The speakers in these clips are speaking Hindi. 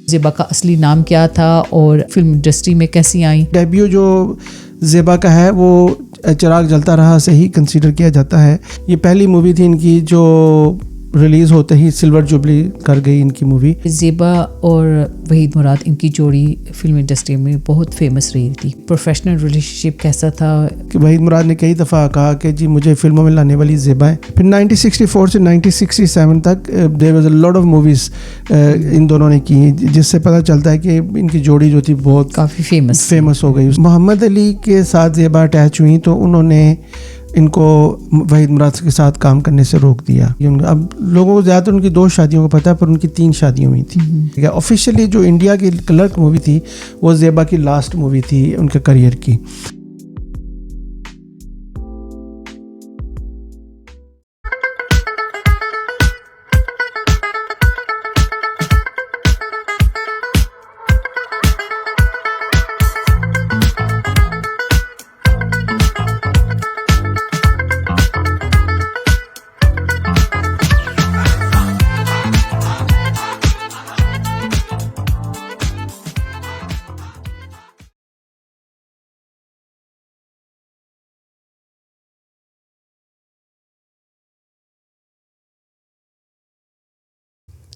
ज़ेबा का असली नाम क्या था और फिल्म इंडस्ट्री में कैसी आई? डेब्यू जो ज़ेबा का है वो चिराग जलता रहा से ही कंसीडर किया जाता है। ये पहली मूवी थी इनकी जो रिलीज़ होते ही सिल्वर जुबली कर गई इनकी मूवी। ज़ेबा और वहीद मुराद, इनकी जोड़ी फिल्म इंडस्ट्री में बहुत फेमस रही थी। प्रोफेशनल रिलेशनशिप कैसा था? कि वहीद मुराद ने कई दफ़ा कहा कि जी मुझे फिल्मों में लाने वाली ज़ेबा है। फिर 1964 से 1967 तक there was a lot of movies इन दोनों ने की, जिससे पता चलता है कि इनकी जोड़ी जो थी बहुत काफ़ी फेमस हो गई। मोहम्मद अली के साथ ज़ेबा अटैच हुई तो उन्होंने इनको वहीद मुराद के साथ काम करने से रोक दिया। अब लोगों को ज़्यादातर उनकी 2 शादियों का पता है, पर उनकी 3 शादियाँ हुई थी। ऑफिशियली जो इंडिया की क्लर्क मूवी थी वो ज़ेबा की लास्ट मूवी थी उनके करियर की।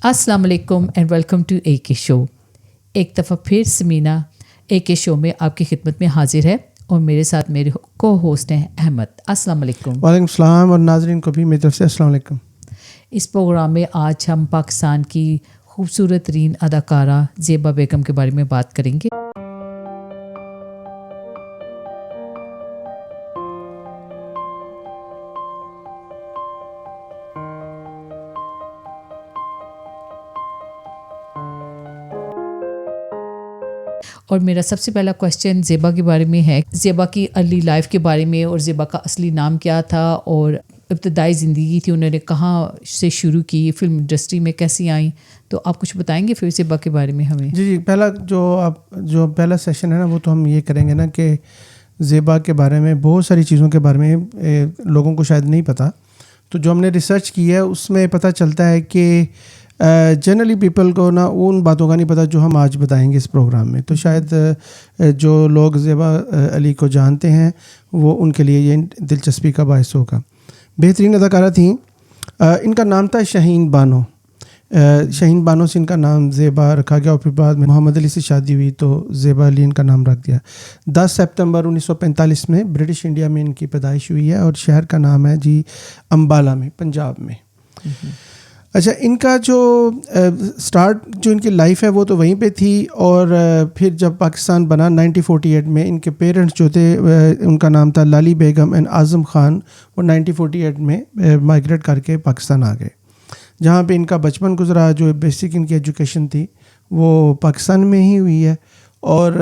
अस्सलाम वालेकुम एंड वेलकम टू ए के शो। एक दफ़ा फिर समीना ए के शो में आपकी खिदमत में हाजिर है और मेरे साथ मेरे को होस्ट हैं अहमद। अस्सलाम वालेकुम। वालेकुम सलाम, और नाजरीन को भी मेरी तरफ से अस्सलाम वालेकुम। इस प्रोग्राम में आज हम पाकिस्तान की खूबसूरत तरीन अदाकारा ज़ेबा बेगम के बारे में बात करेंगे। और मेरा सबसे पहला क्वेश्चन ज़ेबा के बारे में है। ज़ेबा की अर्ली लाइफ के बारे में और ज़ेबा का असली नाम क्या था और इब्तदाई ज़िंदगी थी, उन्होंने कहाँ से शुरू की, फिल्म इंडस्ट्री में कैसी आई, तो आप कुछ बताएंगे फिर ज़ेबा के बारे में हमें? जी पहला जो पहला सेशन है ना वो तो हम ये करेंगे ना कि ज़ेबा के बारे में बहुत सारी चीज़ों के बारे में लोगों को शायद नहीं पता। तो जो हमने रिसर्च की है उसमें पता चलता है कि जनरली पीपल को ना उन बातों का नहीं पता जो हम आज बताएंगे इस प्रोग्राम में। तो शायद जो लोग ज़ेबा अली को जानते हैं वो उनके लिए ये दिलचस्पी का बायस होगा। बेहतरीन अदाकारा थी। इनका नाम था शाहीन बानो। शाहीन बानो से इनका नाम ज़ेबा रखा गया और फिर बाद में मोहम्मद अली से शादी हुई तो ज़ेबा अली इनका नाम रख दिया। 10 सितंबर 1945 में ब्रिटिश इंडिया में इनकी पैदाइश हुई है और शहर का नाम है जी अम्बाला में, पंजाब में। अच्छा, इनका जो स्टार्ट जो इनकी लाइफ है वो तो वहीं पे थी और फिर जब पाकिस्तान बना 1948 में, इनके पेरेंट्स जो थे उनका नाम था लाली बेगम एंड आज़म ख़ान, वो 1948 में माइग्रेट करके पाकिस्तान आ गए, जहाँ पे इनका बचपन गुजरा। जो बेसिक इनकी एजुकेशन थी वो पाकिस्तान में ही हुई है और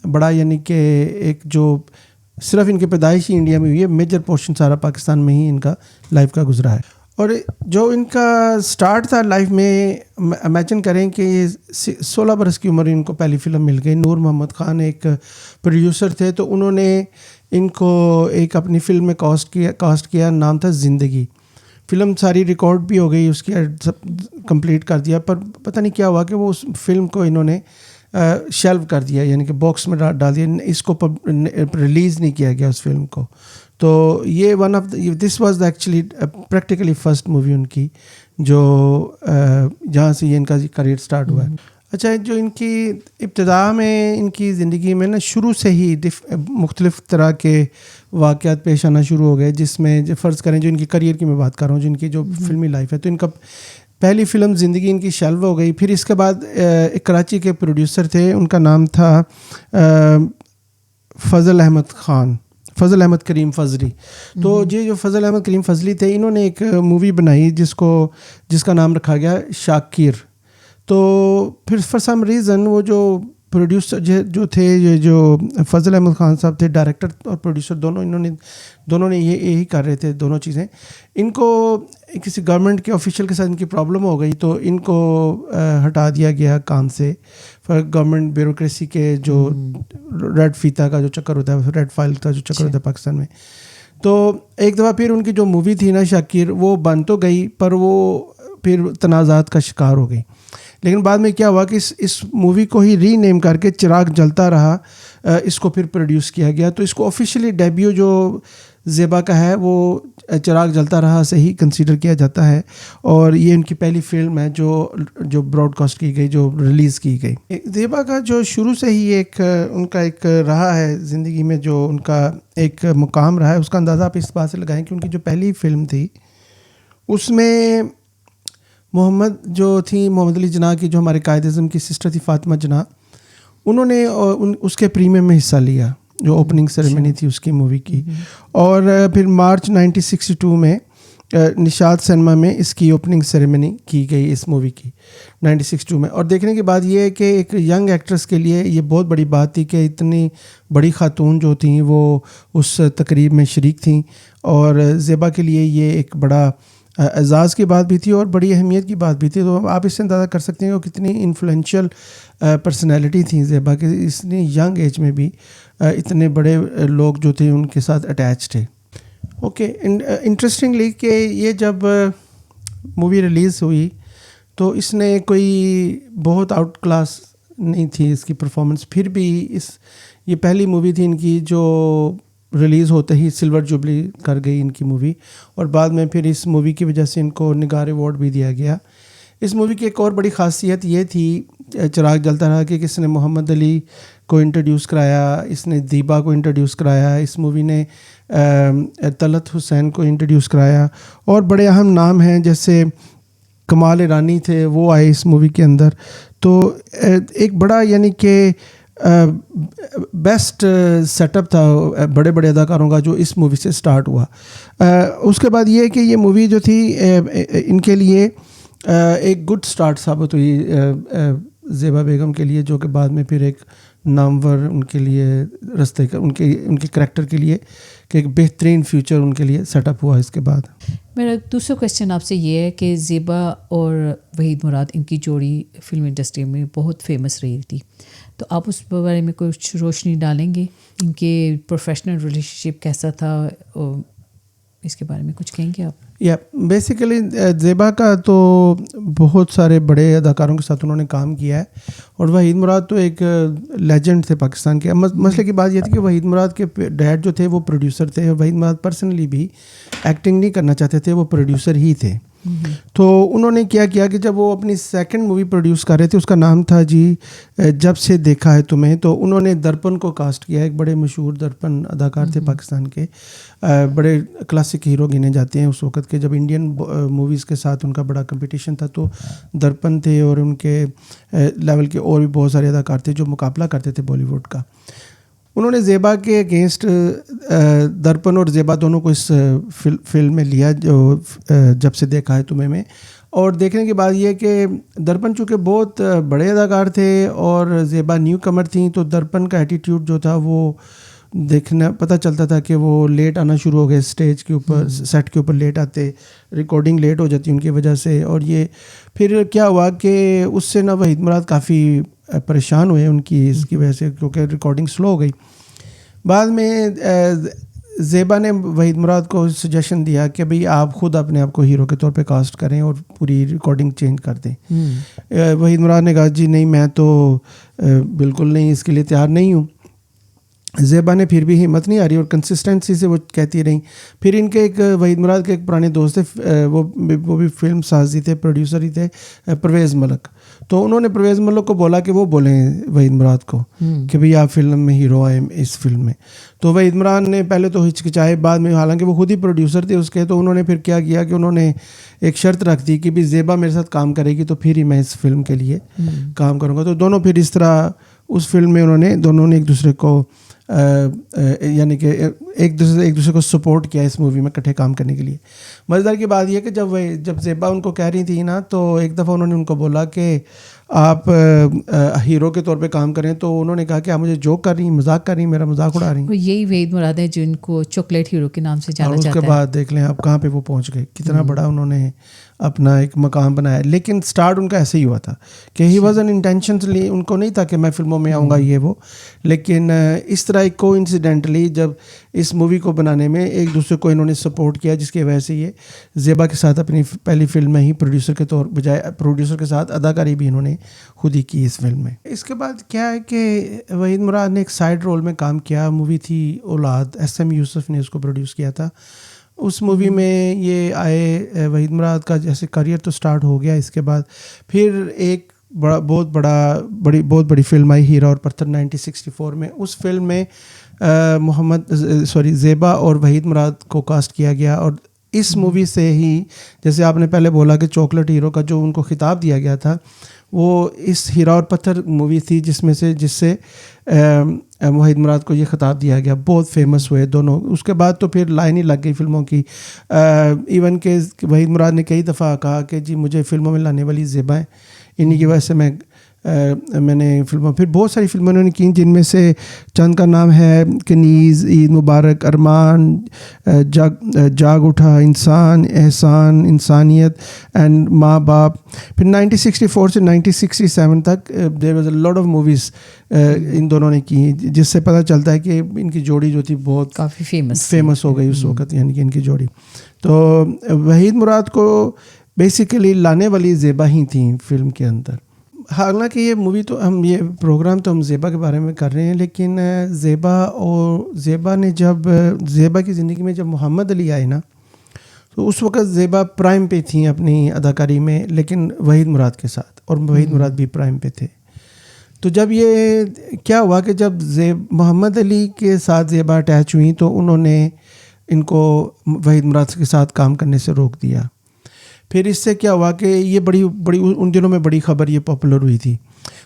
बड़ा यानी कि एक जो सिर्फ इनकी पैदाइश ही इंडिया में हुई है, मेजर पोर्शन सारा पाकिस्तान में ही इनका लाइफ का गुजरा है। और जो इनका स्टार्ट था लाइफ में, इमेजिन करें कि 16 बरस की उम्र इनको पहली फ़िल्म मिल गई। नूर मोहम्मद ख़ान एक प्रोड्यूसर थे, तो उन्होंने इनको एक अपनी फ़िल्म में कास्ट किया, नाम था ज़िंदगी। फ़िल्म सारी रिकॉर्ड भी हो गई, उसकी सब कंप्लीट कर दिया, पर पता नहीं क्या हुआ कि वो उस फिल्म को इन्होंने शेल्व कर दिया, यानी कि बॉक्स में डाल दिया, इसको रिलीज़ नहीं किया गया उस फिल्म को। तो ये this was actually practically first movie उनकी जो जहाँ से ये इनका करियर स्टार्ट हुआ है। अच्छा, जो इनकी इब्तिदा में इनकी ज़िंदगी में ना शुरू से ही मुख्तलिफ़ तरह के वाक़यात पेश आना शुरू हो गए, जिसमें जो फ़र्ज़ करें जो इनकी करियर की मैं बात कर रहा हूँ, जिनकी जो फिल्मी लाइफ है, तो इनका पहली फ़िल्म ज़िंदगी इनकी शेल्व हो गई। फिर इसके बाद एक कराची के प्रोड्यूसर थे, उनका नाम था फ़ज़ल अहमद करीम फ़ज़ली। तो ये जो फ़ज़ल अहमद करीम फ़ज़ली थे, इन्होंने एक मूवी बनाई जिसका नाम रखा गया शाकिर। तो फिर फॉर सम रीज़न वो जो प्रोड्यूसर जो थे, ये जो फ़ज़ल अहमद ख़ान साहब थे, डायरेक्टर और प्रोड्यूसर दोनों ने यही कर रहे थे, दोनों चीज़ें। इनको किसी गवर्नमेंट के ऑफिशियल के साथ इनकी प्रॉब्लम हो गई, तो इनको हटा दिया गया काम से। फिर गवर्नमेंट ब्यूरोक्रेसी के जो रेड फीता का जो चक्कर होता है, रेड फाइल का जो चक्कर होता है पाकिस्तान में, तो एक दफ़ा फिर उनकी जो मूवी थी ना शाकिर, वो बन तो गई पर वो फिर तनाज़ात का शिकार हो गई। लेकिन बाद में क्या हुआ कि इस मूवी को ही रीनेम करके चिराग जलता रहा इसको फिर प्रोड्यूस किया गया। तो इसको ऑफिशियली डेब्यू जो ज़ेबा का है वो चिराग जलता रहा से ही कंसीडर किया जाता है, और ये उनकी पहली फिल्म है जो ब्रॉडकास्ट की गई, जो रिलीज़ की गई। ज़ेबा का जो शुरू से ही उनका एक रहा है ज़िंदगी में, जो उनका एक मुकाम रहा है, उसका अंदाज़ा आप इस बात से लगाएं कि उनकी जो पहली फिल्म थी उसमें मोहम्मद अली जिन्ना की, जो हमारे कायद-ए-आज़म की सिस्टर थी फातिमा जिन्ना, उन्होंने उसके प्रीमियम में हिस्सा लिया, जो ओपनिंग सेरेमनी थी उसकी मूवी की। और फिर मार्च 1962 में निशाद सिनेमा में इसकी ओपनिंग सेरेमनी की गई इस मूवी की 1962 में। और देखने के बाद ये है कि एक यंग एक्ट्रेस के लिए ये बहुत बड़ी बात थी कि इतनी बड़ी खातून जो थी वो उस तकरीब में शरीक थी, और ज़ेबा के लिए ये एक बड़ा एजाज़ की बात भी थी और बड़ी अहमियत की बात भी थी। तो आप इससे अंदाज़ा कर सकते हैं कि कितनी इन्फ्लुएंशियल पर्सनैलिटी थी ज़ेबा के, इतनी यंग एज में भी इतने बड़े लोग जो थे उनके साथ अटैच थे। ओके, इंटरेस्टिंगली कि ये जब मूवी रिलीज़ हुई तो इसने कोई बहुत आउट क्लास नहीं थी इसकी परफॉर्मेंस, फिर भी ये पहली मूवी थी इनकी जो रिलीज़ होते ही सिल्वर जुबली कर गई इनकी मूवी, और बाद में फिर इस मूवी की वजह से इनको निगार अवार्ड भी दिया गया। इस मूवी की एक और बड़ी ख़ासियत ये थी चिराग जलता रहा कि इसने मोहम्मद अली को इंट्रोड्यूस कराया, इसने दीबा को इंट्रोड्यूस कराया, इस मूवी ने तलत हुसैन को इंट्रोड्यूस कराया, और बड़े अहम नाम हैं जैसे कमाल ईरानी थे, वो आए इस मूवी के अंदर। तो एक बड़ा यानी कि बेस्ट सेटअप था बड़े बड़े अदाकारों का जो इस मूवी से स्टार्ट हुआ। उसके बाद ये कि ये मूवी जो थी इनके लिए एक गुड स्टार्ट साबित हुई ज़ेबा बेगम के लिए, जो कि बाद में फिर एक नामवर उनके लिए रास्ते का उनके करैक्टर के लिए कि एक बेहतरीन फ्यूचर उनके लिए सेटअप हुआ इसके बाद। मेरा दूसरा क्वेश्चन आपसे ये है कि ज़ेबा और वहीद मुराद, इनकी जोड़ी फिल्म इंडस्ट्री में बहुत फेमस रही थी, तो आप उस बारे में कुछ रोशनी डालेंगे? इनके प्रोफेशनल रिलेशनशिप कैसा था, और इसके बारे में कुछ कहेंगे आप? या बेसिकली ज़ेबा का तो बहुत सारे बड़े अदाकारों के साथ उन्होंने काम किया है, और वहीद मुराद तो एक लेजेंड थे पाकिस्तान के। मसले की बात ये थी कि वहीद मुराद के डैड जो थे वो प्रोड्यूसर थे, और वहीद मुराद पर्सनली भी एक्टिंग नहीं करना चाहते थे, वो प्रोड्यूसर ही थे। तो उन्होंने क्या किया कि जब वो अपनी सेकंड मूवी प्रोड्यूस कर रहे थे, उसका नाम था जी जब से देखा है तुम्हें, तो उन्होंने दर्पण को कास्ट किया। एक बड़े मशहूर दर्पण अदाकार थे पाकिस्तान के, बड़े क्लासिक हीरो गिने जाते हैं उस वक़्त के, जब इंडियन मूवीज़ के साथ उनका बड़ा कंपटीशन था, तो दर्पण थे, और उनके लेवल के और भी बहुत सारे अदाकार थे जो मुकाबला करते थे बॉलीवुड का। उन्होंने ज़ेबा के अगेंस्ट दर्पण और ज़ेबा दोनों को इस फिल्म में लिया, जो जब से देखा है तुम्हें में। और देखने के बाद ये कि दर्पण चूँकि बहुत बड़े अदाकार थे और ज़ेबा न्यू कमर थी, तो दर्पण का एटीट्यूड जो था वो देखना पता चलता था कि वो लेट आना शुरू हो गए स्टेज के ऊपर, सेट के ऊपर लेट आते, रिकॉर्डिंग लेट हो जाती उनकी वजह से। और ये फिर क्या हुआ कि उससे ना वहीद मुराद काफ़ी परेशान हुए उनकी इसकी वजह से, क्योंकि रिकॉर्डिंग स्लो हो गई। बाद में ज़ेबा ने वहीद मुराद को सजेशन दिया कि भाई आप ख़ुद अपने आप को हीरो के तौर पे कास्ट करें और पूरी रिकॉर्डिंग चेंज कर दें। वहीद मुराद ने कहा जी नहीं, मैं तो बिल्कुल नहीं, इसके लिए तैयार नहीं हूँ। ज़ेबा ने फिर भी हिम्मत नहीं आ रही और कंसिस्टेंसी से वो कहती रही। फिर इनके एक वहीद मुराद के एक पुराने दोस्त थे, वो भी फिल्म साज ही थे, प्रोड्यूसर ही थे, परवेज़ मलक। तो उन्होंने परवेज़ मलक को बोला कि वो बोलें वहीद मुराद को कि भाई आप फिल्म में हीरो आए इस फिल्म में। तो वहीद मुराद ने पहले तो हिचकिचाए, बाद में हालांकि वो खुद ही प्रोड्यूसर थे उसके, तो उन्होंने फिर क्या किया कि उन्होंने एक शर्त रख दी कि भाई ज़ेबा मेरे साथ काम करेगी तो फिर ही मैं इस फिल्म के लिए काम करूँगा। तो दोनों फिर इस तरह उस फिल्म में दोनों ने एक दूसरे को यानी कि एक दूसरे को सपोर्ट किया इस मूवी में इकट्ठे काम करने के लिए। मज़ेदार की बात यह कि जब ज़ेबा उनको कह रही थी ना, तो एक दफ़ा उन्होंने उनको बोला कि आप हीरो के तौर पे काम करें, तो उन्होंने कहा कि आप मुझे जोक कर रही हैं, मजाक कर रही हैं, मेरा मजाक उड़ा रही हैं। यही वहीद मुराद है जिनको चॉकलेट हीरो के नाम से जाना जाता है। उसके बाद देख लें आप कहाँ पे वो पहुँच गए, कितना बड़ा उन्होंने अपना एक मकाम बनाया। लेकिन स्टार्ट उनका ऐसे ही हुआ था कि ही वॉज एन इंटेंशनली, उनको नहीं था कि मैं फिल्मों में आऊँगा ये वो, लेकिन इस तरह लाइक कोइंसिडेंटली जब इस मूवी को बनाने में एक दूसरे को इन्होंने सपोर्ट किया, जिसकी वजह से ये ज़ेबा के साथ अपनी पहली फिल्म में ही प्रोड्यूसर के तौर बजाय प्रोड्यूसर के साथ अदाकारी भी इन्होंने खुद ही की इस फिल्म में। इसके बाद क्या है कि वहीद मुराद ने एक साइड रोल में काम किया, मूवी थी औलाद, SM यूसुफ ने उसको प्रोड्यूस किया था। उस मूवी में ये आए, वहीद मुराद का जैसे करियर तो स्टार्ट हो गया। इसके बाद फिर एक बहुत बड़ी फिल्म आई, हीरा और पत्थर 1964 में। उस फिल्म में ज़ेबा और वहीद मुराद को कास्ट किया गया, और इस मूवी से ही, जैसे आपने पहले बोला कि चॉकलेट हीरो का जो उनको खिताब दिया गया था, वो इस हीरा और पत्थर मूवी थी जिससे वहीद मुराद को ये खिताब दिया गया। बहुत फेमस हुए दोनों। उसके बाद तो फिर लाइन ही लग गई फिल्मों की। इवन के वहीद मुराद ने कई दफ़ा कहा कि जी मुझे फिल्मों में लाने वाली ज़ेबा है, इन्हीं की वजह से मैंने फिल्मों, फिर बहुत सारी फिल्में उन्होंने की, जिनमें से चंद का नाम है कनीज़, ईद मुबारक, अरमान, जाग उठा, इंसान, एहसान, इंसानियत एंड माँ बाप। फिर 1964 से 1967 तक there was a lot of movies इन दोनों ने की, जिससे पता चलता है कि इनकी जोड़ी जो थी बहुत काफ़ी फेमस हो गई उस वक़्त, यानी कि इनकी जोड़ी। तो वहीद मुराद को बेसिकली लाने वाली ज़ेबा ही थी फिल्म के अंदर। हालांकि ये मूवी तो ये प्रोग्राम तो हम ज़ेबा के बारे में कर रहे हैं, लेकिन ज़ेबा ने जब ज़ेबा की ज़िंदगी में जब मोहम्मद अली आए ना, तो उस वक़्त ज़ेबा प्राइम पे थी अपनी अदाकारी में, लेकिन वहीद मुराद के साथ, और वहीद मुराद भी प्राइम पे थे। तो जब ये क्या हुआ कि जब मोहम्मद अली के साथ ज़ेबा अटैच हुई, तो उन्होंने इनको वहीद मुराद के साथ काम करने से रोक दिया। फिर इससे क्या हुआ कि ये बड़ी उन दिनों में बड़ी खबर ये पॉपुलर हुई थी।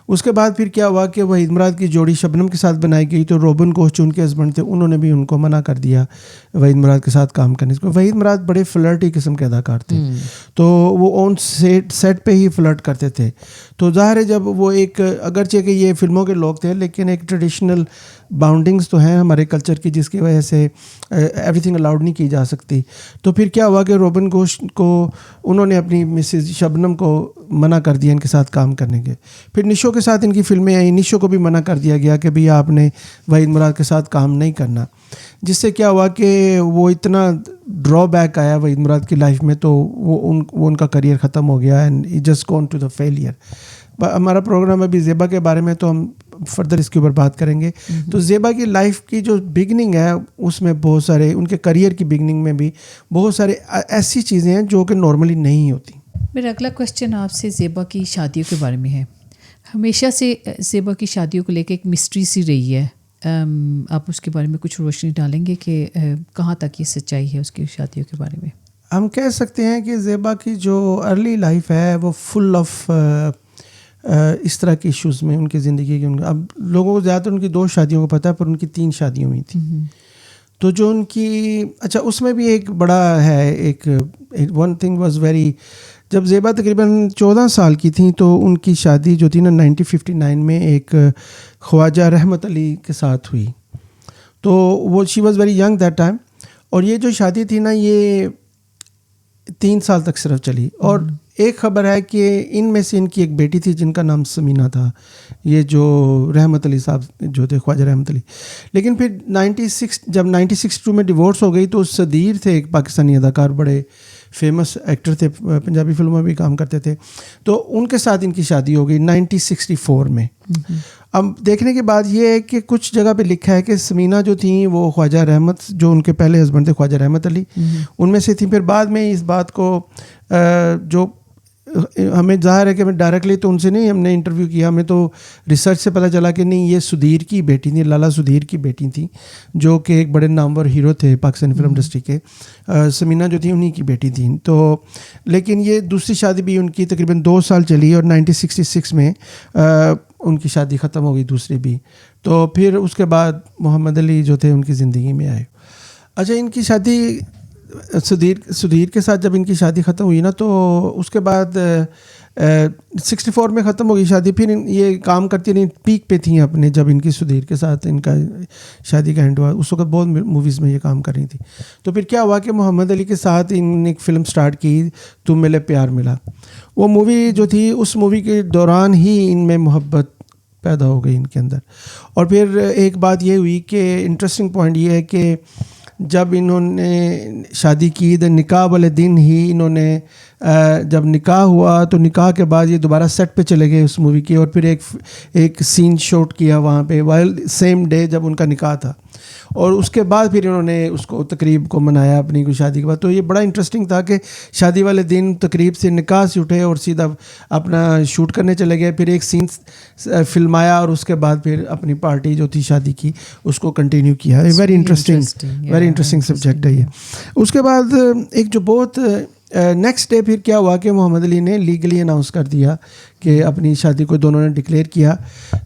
उसके बाद फिर क्या हुआ कि वहीद मुराद की जोड़ी शबनम के साथ बनाई गई, तो रोबन घोष जो उनके हस्बैंड थे, उन्होंने भी उनको मना कर दिया वहीद मुराद के साथ काम करने से। वहीद मुराद बड़े फ्लर्टी किस्म के अदाकार थे, तो वो ऑन सेट पे ही फ्लर्ट करते थे। तो ज़ाहिर है जब वो एक, अगरचे कि ये फिल्मों के लोग थे, लेकिन एक ट्रेडिशनल बाउंडिंग्स तो हैं हमारे कल्चर की, जिसकी वजह से एवरीथिंग अलाउड नहीं की जा सकती। तो फिर क्या हुआ कि रोबन घोष को उन्होंने अपनी मिसेज शबनम को मना कर दिया इनके साथ काम करने के। फिर निशो के साथ इनकी फिल्में आई, निशो को भी मना कर दिया गया कि भैया आपने वहीद मुराद के साथ काम नहीं करना। जिससे क्या हुआ कि वो इतना ड्रॉबैक आया वहीद मुराद की लाइफ में, तो वो उनका करियर ख़त्म हो गया, and he just gone to the failure. हमारा प्रोग्राम अभी ज़ेबा के बारे में, तो हम फर्दर इसके ऊपर बात करेंगे। तो ज़ेबा की लाइफ की जो बिगनिंग है, उसमें बहुत सारे, उनके करियर की बिगनिंग में भी बहुत सारे ऐसी चीज़ें हैं जो कि नॉर्मली नहीं होती। मेरा अगला क्वेश्चन आपसे ज़ेबा की शादियों के बारे में है। हमेशा से ज़ेबा की शादियों को लेकर एक मिस्ट्री सी रही है, आप उसके बारे में कुछ रोशनी डालेंगे कि कहाँ तक ये सच्चाई है उसकी शादियों के बारे में? हम कह सकते हैं कि ज़ेबा की जो अर्ली लाइफ है वो फुल ऑफ इस तरह के इश्यूज़ में उनकी ज़िंदगी की। अब लोगों को ज़्यादातर उनकी 2 शादियों को पता है, पर उनकी 3 शादियाँ हुई थी। तो जो उनकी, अच्छा उसमें भी एक बड़ा है, एक वन थिंग वाज वेरी, जब ज़ेबा तकरीबन 14 साल की थी, तो उनकी शादी जो थी ना 1959 में एक ख्वाजा रहमत अली के साथ हुई। तो वो she was very young that time, और ये जो शादी थी ना, ये 3 साल तक सिर्फ चली। और एक ख़बर है कि इनमें से इनकी एक बेटी थी जिनका नाम समीना था, ये जो रहमत अली साहब जो थे, ख्वाजा रहमत अली। लेकिन फिर 1962 में डिवोर्स हो गई, तो सदीर थे एक पाकिस्तानी अदाकार, बड़े फेमस एक्टर थे, पंजाबी फिल्मों में भी काम करते थे, तो उनके साथ इनकी शादी हो गई 1964 में। अब देखने के बाद ये है कि कुछ जगह पे लिखा है कि समीना जो थी वो ख्वाजा रहमत, जो उनके पहले हस्बैंड थे ख्वाजा रहमत अली, उनमें से थी। फिर बाद में इस बात को जो हमें ज़ाहिर है कि हमें डायरेक्टली तो उनसे नहीं हमने इंटरव्यू किया, हमें तो रिसर्च से पता चला कि नहीं, ये सुधीर की बेटी थी, लाला सुधीर की बेटी थी, जो कि एक बड़े नामवर हीरो थे पाकिस्तानी फिल्म इंडस्ट्री के। समीना जो थी उन्हीं की बेटी थी। तो लेकिन ये दूसरी शादी भी उनकी तकरीबन 2 साल चली, और 1966 में उनकी शादी ख़त्म हो गई, दूसरी भी। तो फिर उसके बाद मोहम्मद अली जो थे उनकी ज़िंदगी में आए। अच्छा, इनकी शादी सुधीर के साथ जब इनकी शादी ख़त्म हुई ना, तो उसके बाद 64 में ख़त्म हो गई शादी। फिर ये काम करती रही, पीक पे थी अपने, जब इनकी सुधीर के साथ इनका शादी का एंड हुआ, उस वक्त बहुत मूवीज़ में ये काम कर रही थी। तो फिर क्या हुआ कि मोहम्मद अली के साथ इन्होंने एक फ़िल्म स्टार्ट की, तुम मिले प्यार मिला। वो मूवी जो थी, उस मूवी के दौरान ही इनमें मोहब्बत पैदा हो गई इनके अंदर। और फिर एक बात ये हुई कि इंटरेस्टिंग पॉइंट ये है कि जब इन्होंने शादी की तो निकाह वाले दिन ही इन्होंने जब निकाह हुआ तो निकाह के बाद ये दोबारा सेट पे चले गए उस मूवी की, और फिर एक सीन शूट किया वहाँ पे वाइल सेम डे जब उनका निकाह था, और उसके बाद फिर इन्होंने उसको तकरीब को मनाया अपनी कोई शादी के बाद। तो ये बड़ा इंटरेस्टिंग था कि शादी वाले दिन तकरीब से निकाह से उठे और सीधा अपना शूट करने चले गए, फिर एक सीन फिल्माया और उसके बाद फिर अपनी पार्टी जो थी शादी की उसको कंटिन्यू किया। वेरी इंटरेस्टिंग सब्जेक्ट है ये। उसके बाद एक जो बहुत नेक्स्ट डे फिर क्या हुआ कि मोहम्मद अली ने लीगली अनाउंस कर दिया कि अपनी शादी को दोनों ने डिक्लेयर किया।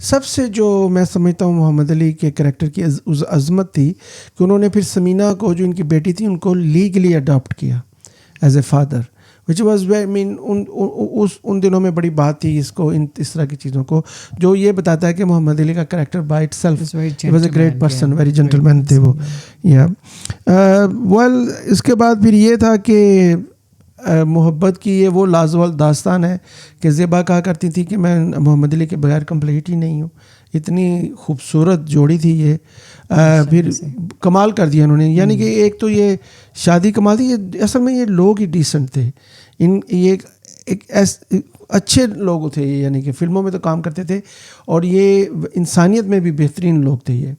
सबसे जो मैं समझता हूँ मोहम्मद अली के कैरेक्टर की अज़मत थी कि उन्होंने फिर समीना को जो इनकी बेटी थी उनको लीगली अडॉप्ट किया as a father, which was I mean उन दिनों में बड़ी बात थी इसको, इस तरह की चीज़ों को, जो ये बताता है कि मोहम्मद अली का character by itself was a great person, very gentleman थे वो। या वेल इसके बाद फिर ये था कि मोहब्बत की ये वो लाजवाब दास्तान है कि ज़ेबा कहा करती थी कि मैं मोहम्मद अली के बगैर कंप्लीट ही नहीं हूँ। इतनी खूबसूरत जोड़ी थी ये। फिर कमाल कर दिया उन्होंने, यानी कि एक तो ये शादी कमाल थी, ये असल में ये लोग ही डिसेंट थे, ये एक अच्छे लोग थे, यानी कि फ़िल्मों में तो काम करते थे और ये इंसानियत में भी बेहतरीन लोग थे ये।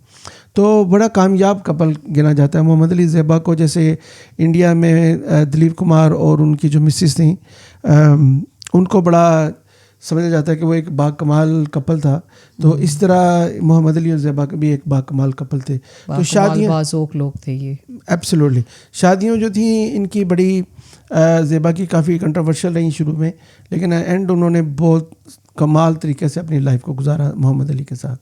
तो बड़ा कामयाब कपल गिना जाता है मोहम्मद अली ज़ेबा को। जैसे इंडिया में दिलीप कुमार और उनकी जो मिसेस थी उनको बड़ा समझा जाता है कि वो एक बाकमाल कपल था, तो इस तरह मोहम्मद अली और ज़ेबा के भी एक बाकमाल कपल थे। तो शादियाँ लोग थे ये, एब्सोल्युटली। शादियाँ जो थी इनकी बड़ी ज़ेबा की काफ़ी कंट्रोवर्शियल रही शुरू में, लेकिन एंड उन्होंने बहुत कमाल तरीके से अपनी लाइफ को गुजारा मोहम्मद अली के साथ।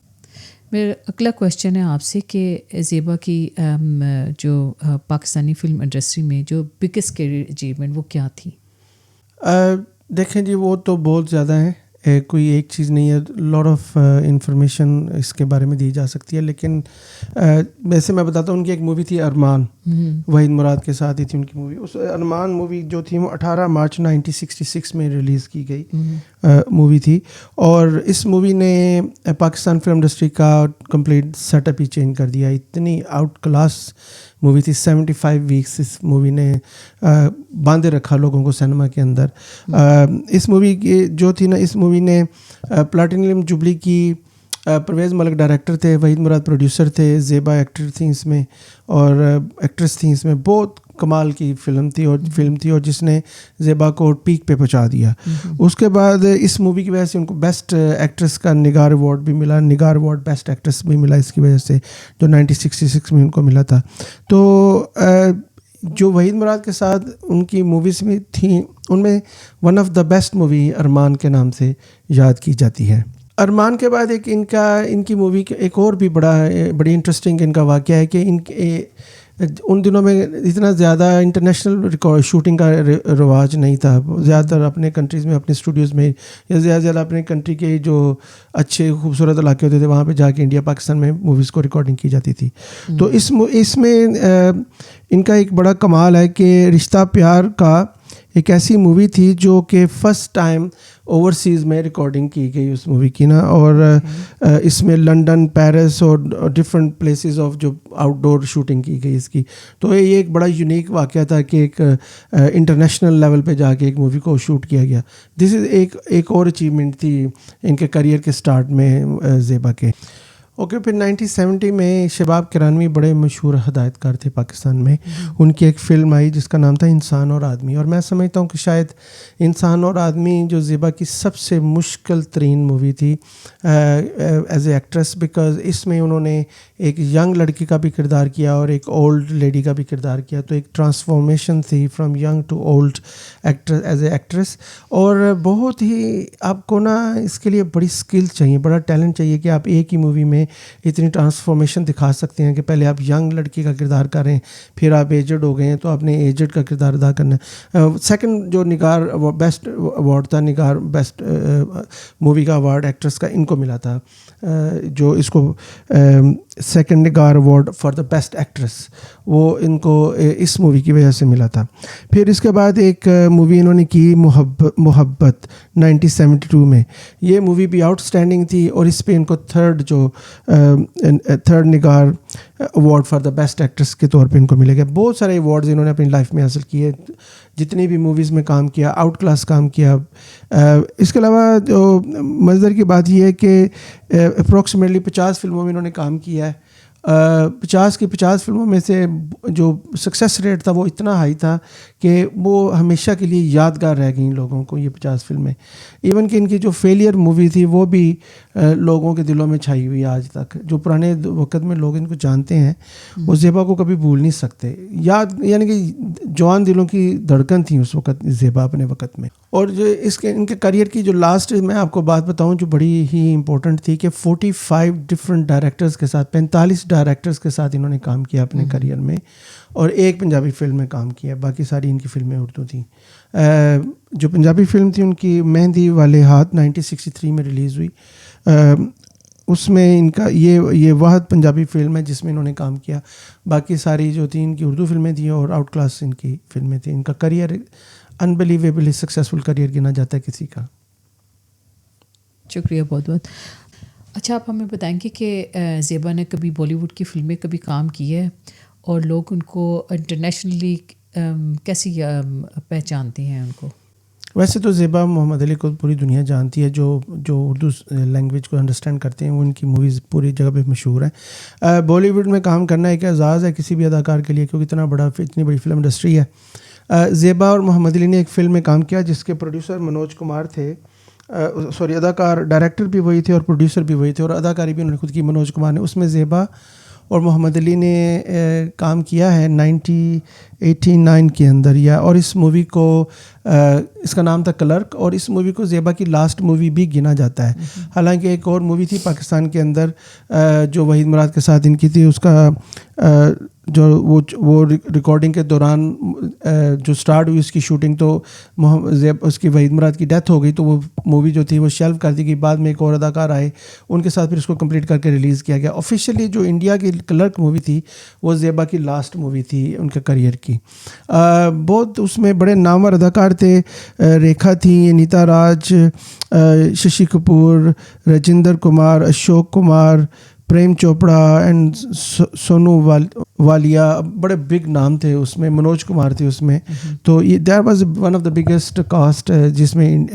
मेरा अगला क्वेश्चन है आपसे कि ज़ेबा की जो पाकिस्तानी फिल्म इंडस्ट्री में जो बिगेस्ट कैरियर अचीवमेंट वो क्या थी? देखें जी, वो तो बहुत ज़्यादा है, कोई एक चीज़ नहीं है, लॉट ऑफ इंफॉर्मेशन इसके बारे में दी जा सकती है, लेकिन वैसे मैं बताता हूँ उनकी एक मूवी थी अरमान, वहीद मुराद के साथ ही थी उनकी मूवी। उस अरमान मूवी जो थी वो 18 मार्च 1966 में रिलीज़ की गई मूवी थी, और इस मूवी ने पाकिस्तान फिल्म इंडस्ट्री का कंप्लीट सेटअप ही चेंज कर दिया। इतनी आउट क्लास मूवी थी, 75 वीक्स इस मूवी ने बांधे रखा लोगों को सिनेमा के अंदर। इस मूवी की जो थी ना, इस मूवी ने प्लैटिनम जुबली की, परवेज़ मलिक डायरेक्टर थे, वहीद मुराद प्रोड्यूसर थे, ज़ेबा एक्टर थी इसमें और एक्ट्रेस थी इसमें। बहुत कमाल की फिल्म थी और जिसने ज़ेबा को पीक पे पहुंचा दिया। उसके बाद इस मूवी की वजह से उनको बेस्ट एक्ट्रेस का निगार अवार्ड भी मिला, निगार अवार्ड बेस्ट एक्ट्रेस भी मिला इसकी वजह से, जो 1966 में उनको मिला था। तो जो वहीद मुराद के साथ उनकी मूवीज़ में थी उनमें one of the best movie Armaan के नाम से याद की जाती है। अरमान के बाद एक इनकी मूवी एक और भी बड़ी इंटरेस्टिंग इनका वाक़या है कि उन दिनों में इतना ज़्यादा इंटरनेशनल शूटिंग का रवाज नहीं था। ज़्यादातर अपने कंट्रीज़ में, अपने स्टूडियोज़ में, या ज़्यादा अपने कंट्री के जो अच्छे खूबसूरत इलाके होते थे वहाँ पे जाके इंडिया पाकिस्तान में मूवीज़ को रिकॉर्डिंग की जाती थी। तो इसमें इनका एक बड़ा कमाल है कि रिश्ता प्यार का एक ऐसी मूवी थी जो कि फ़र्स्ट टाइम ओवरसीज़ में रिकॉर्डिंग की गई उस मूवी की ना, और इसमें लंदन, पेरिस और डिफरेंट प्लेसेस ऑफ जो आउटडोर शूटिंग की गई इसकी। तो ये एक बड़ा यूनिक वाक़या था कि एक इंटरनेशनल लेवल पे जाके एक मूवी को शूट किया गया। दिस इज़ एक और अचीवमेंट थी इनके करियर के स्टार्ट में ज़ेबा के। ओके, फिर 1970 में शबाब किरानवी बड़े मशहूर हदायतकार थे पाकिस्तान में। उनकी एक फ़िल्म आई जिसका नाम था इंसान और आदमी, और मैं समझता हूँ कि शायद इंसान और आदमी जो ज़ेबा की सबसे मुश्किल तरीन मूवी थी एज ए एक्ट्रेस, बिकॉज इसमें उन्होंने एक यंग लड़की का भी किरदार किया और एक ओल्ड लेडी का भी किरदार किया। तो एक ट्रांसफॉर्मेशन थी from young to old actress as a actress. और बहुत ही आपको ना इसके लिए बड़ी स्किल चाहिए, बड़ा टैलेंट चाहिए कि आप एक ही मूवी में इतनी ट्रांसफॉर्मेशन दिखा सकते हैं कि पहले आप यंग लड़की का किरदार करें, फिर आप एजड हो गए हैं तो आपने एजड का किरदार अदा करना है। सेकंड जो निगार बेस्ट अवार्ड था, निगार बेस्ट मूवी का अवार्ड एक्ट्रेस का इनको मिला था जो इसको second Nigar award for the best actress, वो इनको इस मूवी की वजह से मिला था। फिर इसके बाद एक मूवी इन्होंने की मोहब्बत 1972 में। ये मूवी भी आउटस्टैंडिंग थी और इस पे इनको third Nigar award for the best actress के तौर पे इनको मिलेगा। बहुत सारे अवार्ड्स इन्होंने अपनी लाइफ में हासिल किए, जितनी भी मूवीज़ में काम किया, आउट क्लास काम किया। इसके अलावा जो मज़ेदार की बात यह है कि अप्रॉक्सीमेटली 50 फिल्मों में इन्होंने काम किया है। 50 की 50 फिल्मों में से जो सक्सेस रेट था वो इतना हाई था कि वो हमेशा के लिए यादगार रह गई लोगों को, ये 50 फिल्में। इवन कि इनकी जो फेलियर मूवी थी वो भी लोगों के दिलों में छाई हुई आज तक। जो पुराने वक्त में लोग इनको जानते हैं वो ज़ेबा को कभी भूल नहीं सकते। यानी कि जवान दिलों की धड़कन थी उस वक्त ज़ेबा अपने वक्त में। और जो इनके करियर की जो लास्ट मैं आपको बात बताऊं जो बड़ी ही इम्पोर्टेंट थी कि 45 डिफरेंट डायरेक्टर्स के साथ, 45 डायरेक्टर्स के साथ इन्होंने काम किया अपने करियर में, और एक पंजाबी फिल्म में काम किया, बाकी सारी इनकी फिल्में उर्दू थी। जो पंजाबी फिल्म थी उनकी मेहंदी वाले हाथ 1963 में रिलीज़ हुई। उसमें इनका ये वाहद पंजाबी फिल्म है जिसमें इन्होंने काम किया। बाकी सारी जो थी इनकी उर्दू फिल्में थी और आउट क्लास इनकी फिल्में थी। इनका करियर अनबिलीवेबली सक्सेसफुल करियर गिना जाता है किसी का। शुक्रिया बहुत बहुत। अच्छा, आप हमें बताएंगे कि ज़ेबा ने कभी बॉलीवुड की फिल्में कभी काम की है और लोग उनको इंटरनेशनली कैसी पहचानते हैं उनको? वैसे तो ज़ेबा मोहम्मद अली को पूरी दुनिया जानती है। जो उर्दू लैंग्वेज को अंडरस्टैंड करते हैं वो उनकी मूवीज़ पूरी जगह पे मशहूर हैं। बॉलीवुड में काम करना एक एजाज़ है किसी भी अदाकार के लिए, क्योंकि इतनी बड़ी फिल्म इंडस्ट्री है। ज़ेबा और मोहम्मद अली ने एक फ़िल्म में काम किया जिसके प्रोड्यूसर मनोज कुमार थे। अदाकार, डायरेक्टर भी वही थे और प्रोड्यूसर भी वही थे, और अदाकारी भी उन्होंने खुद की मनोज कुमार ने। उसमें ज़ेबा और मोहम्मद अली ने काम किया है 1989 के अंदर या। और इस मूवी को इसका नाम था क्लर्क, और इस मूवी को ज़ेबा की लास्ट मूवी भी गिना जाता है। हालांकि एक और मूवी थी पाकिस्तान के अंदर जो वहीद मुराद के साथ इनकी थी, उसका जो वो रिकॉर्डिंग के दौरान जो स्टार्ट हुई उसकी शूटिंग, तो उसकी वहीद मुराद की डेथ हो गई, तो वो मूवी जो थी वो शेल्व कर दी गई। बाद में एक और अदाकार आए, उनके साथ फिर उसको कंप्लीट करके रिलीज़ किया गया। ऑफिशियली जो इंडिया की क्लर्क मूवी थी वो ज़ेबा की लास्ट मूवी थी उनके करियर की। बहुत उसमें बड़े नामवर अदाकार थे। रेखा थी, अनीता राज, शशि कपूर, राजेंद्र कुमार, अशोक कुमार, प्रेम चोपड़ा एंड सोनू वालिया, बड़े बिग नाम थे उसमें। मनोज कुमार थे उसमें। तो ये there was one of the biggest cast जिसमें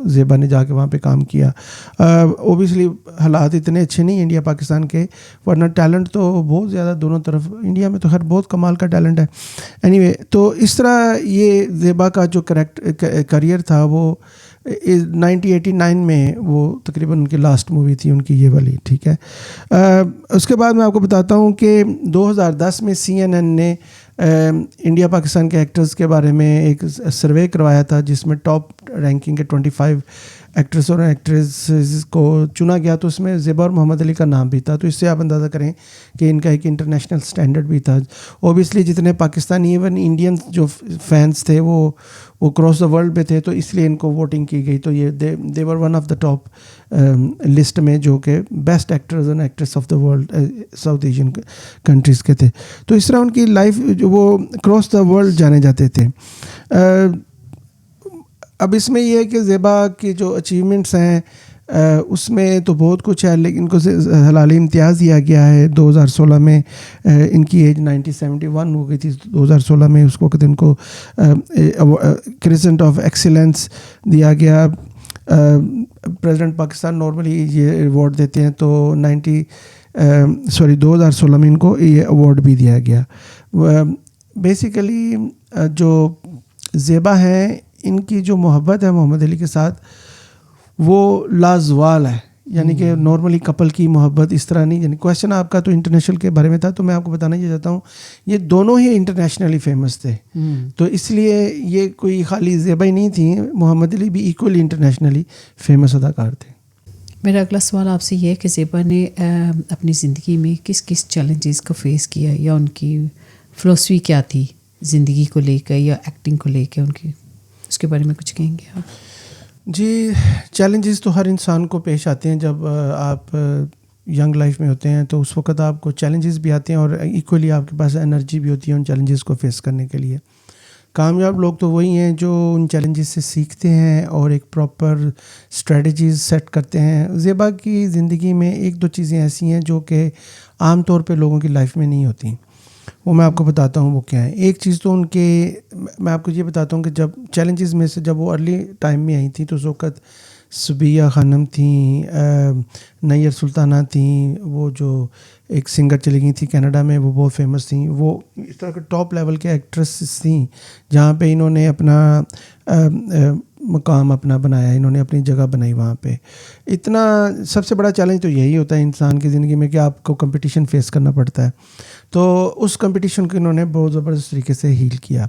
ज़ेबा ने जाके वहाँ पे काम किया। ओबियसली हालात इतने अच्छे नहीं इंडिया पाकिस्तान के, वरना टैलेंट तो बहुत ज़्यादा दोनों तरफ। इंडिया में तो खैर बहुत कमाल का टैलेंट है। एनीवे, तो इस तरह ये ज़ेबा का जो करियर था वो 1989 में वो तकरीबन उनकी लास्ट मूवी थी उनकी ये वाली, ठीक है। उसके बाद मैं आपको बताता हूँ कि 2010 में CNN ने इंडिया पाकिस्तान के एक्टर्स के बारे में एक सर्वे करवाया था जिसमें टॉप रैंकिंग के 25 एक्ट्रेस और एक्ट्रेस को चुना गया। तो उसमें ज़ेबा और मोहम्मद अली का नाम भी था। तो इससे आप अंदाज़ा करें कि इनका एक इंटरनेशनल स्टैंडर्ड भी था। ओबियसली जितने पाकिस्तानी इवन इंडियन जो फैंस थे वो क्रॉस द वर्ल्ड पे थे, तो इसलिए इनको वोटिंग की गई। तो ये they were one of the top list में जो कि best actors and actress of the world South Asian countries के थे। तो इस तरह उनकी लाइफ जो वो क्रॉस द वर्ल्ड जाने जाते थे। अब इसमें यह है कि ज़ेबा की जो अचीवमेंट्स हैं उसमें तो बहुत कुछ है, लेकिन इनको हलाली इम्तियाज़ दिया गया है 2016 में। इनकी एज 1971 हो गई थी 2016 में। उस वक्त इनको क्रिसेंट ऑफ एक्सीलेंस दिया गया। प्रेसिडेंट पाकिस्तान नॉर्मली ये अवार्ड देते हैं, तो 2016 में इनको ये अवार्ड भी दिया गया। बेसिकली जो ज़ेबा हैं इनकी जो मोहब्बत है मोहम्मद अली के साथ वो लाजवाल है। यानी कि नॉर्मली कपल की मोहब्बत इस तरह नहीं। यानी क्वेश्चन आपका तो इंटरनेशनल के बारे में था, तो मैं आपको बताना ये चाहता हूँ ये दोनों ही इंटरनेशनली फेमस थे। तो इसलिए ये कोई खाली ज़ेबा ही नहीं थी, मोहम्मद अली भी इक्वली इंटरनेशनली फेमस अदाकार थे। मेरा अगला सवाल आपसे ये है कि ज़ेबा ने अपनी ज़िंदगी में किस किस चैलेंजेस को फेस किया, या उनकी फ़िलॉसफी क्या थी ज़िंदगी को लेकर या एक्टिंग को लेकर उनकी, उसके बारे में कुछ कहेंगे आप? जी, चैलेंजेस तो हर इंसान को पेश आते हैं जब आप यंग लाइफ में होते हैं, तो उस वक्त आपको चैलेंजेस भी आते हैं और इक्वली आपके पास एनर्जी भी होती है उन चैलेंजेस को फेस करने के लिए। कामयाब लोग तो वही हैं जो उन चैलेंजेस से सीखते हैं और एक प्रॉपर स्ट्रेटजीज सेट करते हैं। ज़ेबा की ज़िंदगी में एक दो चीज़ें ऐसी हैं जो कि आम तौर पे लोगों की लाइफ में नहीं होती, वो मैं आपको बताता हूँ वो क्या है। एक चीज़ तो मैं आपको ये बताता हूँ कि जब चैलेंजेस में से जब वो अर्ली टाइम में आई थी तो उस वक़्त सुबिया खानम थी, नैयर सुल्ताना थी, वो जो एक सिंगर चली गई थी कनाडा में, वो बहुत फेमस थी। वो इस तरह के टॉप लेवल के एक्ट्रेसेस थी जहाँ पे इन्होंने अपना मकाम अपना बनाया, इन्होंने अपनी जगह बनाई वहाँ पे। इतना सबसे बड़ा चैलेंज तो यही होता है इंसान की ज़िंदगी में कि आपको कंपटीशन फेस करना पड़ता है। तो उस कंपटीशन को इन्होंने बहुत ज़बरदस्त तरीके से हील किया।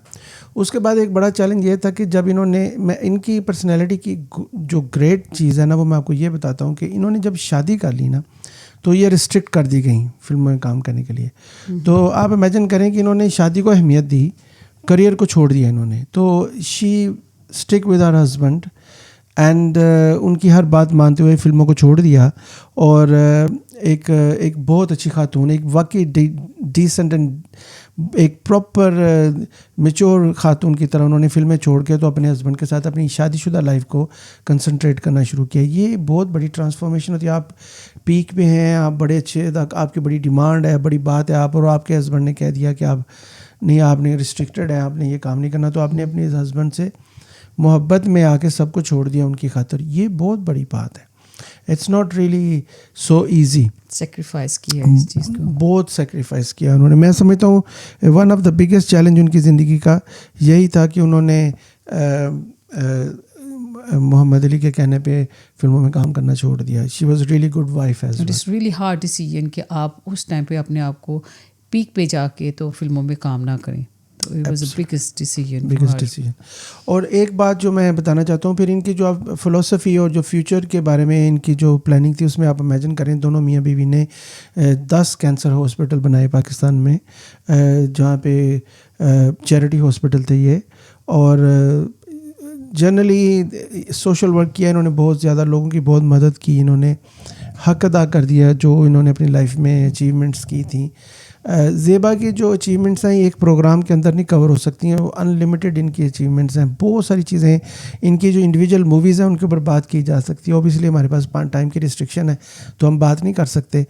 उसके बाद एक बड़ा चैलेंज ये था कि जब मैं इनकी पर्सनैलिटी की जो ग्रेट चीज़ है ना, वो मैं आपको ये बताता हूँ कि इन्होंने जब शादी कर ली ना तो ये रिस्ट्रिक्ट कर दी गई फिल्मों में काम करने के लिए। तो आप इमेजिन करें कि इन्होंने शादी को अहमियत दी, करियर को छोड़ दिया इन्होंने। तो she stick with her husband and उनकी हर बात मानते हुए फिल्मों को छोड़ दिया और एक बहुत अच्छी खातून, एक वाकई डिसेंट एंड एक प्रॉपर मैच्योर खातून की तरह उन्होंने फिल्में छोड़ के तो अपने हस्बैंड के साथ अपनी शादीशुदा लाइफ को कंसंट्रेट करना शुरू किया। ये बहुत बड़ी ट्रांसफॉर्मेशन होती है। आप पीक पे हैं, आप बड़े अच्छे, आपकी बड़ी डिमांड है, बड़ी बात है, आप और आपके हस्बैंड ने कह दिया कि आप नहीं, आपने रिस्ट्रिक्टेड है, आपने ये काम नहीं करना, तो आपने अपने हस्बैंड से मोहब्बत में आके सब कुछ छोड़ दिया उनकी खातिर। ये बहुत बड़ी बात है। It's not really so easy. Sacrifice किया इस चीज़ को, बहुत सेक्रीफाइस किया उन्होंने। मैं समझता हूँ one of the biggest challenge उनकी ज़िंदगी का यही था कि उन्होंने मोहम्मद अली के कहने पे फिल्मों में काम करना छोड़ दिया। She was really good wife as well. It is really hard decision कि आप उस टाइम पे अपने आप को पीक पे जाके तो फिल्मों में काम ना करें। तो it was the biggest decision. और एक बात जो मैं बताना चाहता हूँ, फिर इनकी जो आप फिलोसफी और जो फ्यूचर के बारे में इनकी जो प्लानिंग थी, उसमें आप इमेजिन करें दोनों मियाँ बीवी ने 10 कैंसर हॉस्पिटल बनाए पाकिस्तान में, जहाँ पे चैरिटी हॉस्पिटल थे ये। और जनरली सोशल वर्क किया इन्होंने, बहुत ज़्यादा लोगों की बहुत मदद की इन्होंने, हक अदा कर दिया जो इन्होंने अपनी लाइफ में अचीवमेंट्स की थी। ज़ेबा की जो अचीवमेंट्स हैं एक प्रोग्राम के अंदर नहीं कवर हो सकती हैं, वो अनलिमिटेड इनकी अचीवमेंट्स हैं। बहुत सारी चीज़ें इनकी जो इंडिविजुअल मूवीज़ हैं उनके ऊपर बात की जा सकती है। ऑब्वियसली हमारे पास टाइम की रिस्ट्रिक्शन है तो हम बात नहीं कर सकते।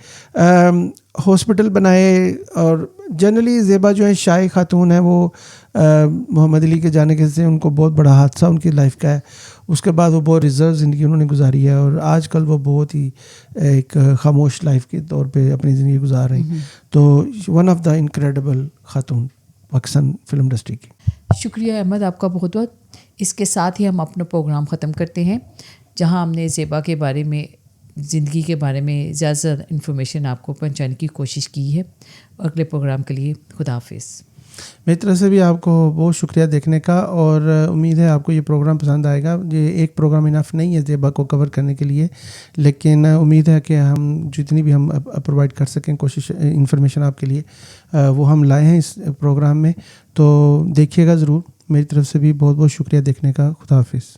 हॉस्पिटल बनाए, और जनरली ज़ेबा जो है शाही खातून है, वो मोहम्मद अली के जाने के से उनको बहुत बड़ा हादसा उनकी लाइफ का है। उसके बाद वो बहुत रिजर्व ज़िंदगी उन्होंने गुजारी है और आजकल वो बहुत ही एक खामोश लाइफ के तौर पे अपनी ज़िंदगी गुजार रही। तो one of the incredible Khatoon Pakistan film industry की। शुक्रिया अहमद आपका बहुत बहुत। इसके साथ ही हम अपना प्रोग्राम ख़त्म करते हैं, जहां हमने ज़ेबा के बारे में, ज़िंदगी के बारे में ज़्यादा से ज़्यादा इन्फॉर्मेशन आपको पहुंचाने की कोशिश की है। अगले प्रोग्राम के लिए खुदा हाफिज़। मेरी तरफ से भी आपको बहुत शुक्रिया देखने का, और उम्मीद है आपको ये प्रोग्राम पसंद आएगा। ये एक प्रोग्राम इनफ नहीं है ज़ेबा को कवर करने के लिए, लेकिन उम्मीद है कि हम जितनी भी हम प्रोवाइड कर सकें कोशिश इन्फॉर्मेशन आपके लिए, वो हम लाए हैं इस प्रोग्राम में। तो देखिएगा ज़रूर। मेरी तरफ से भी बहुत बहुत शुक्रिया देखने का। खुदा हाफिज़।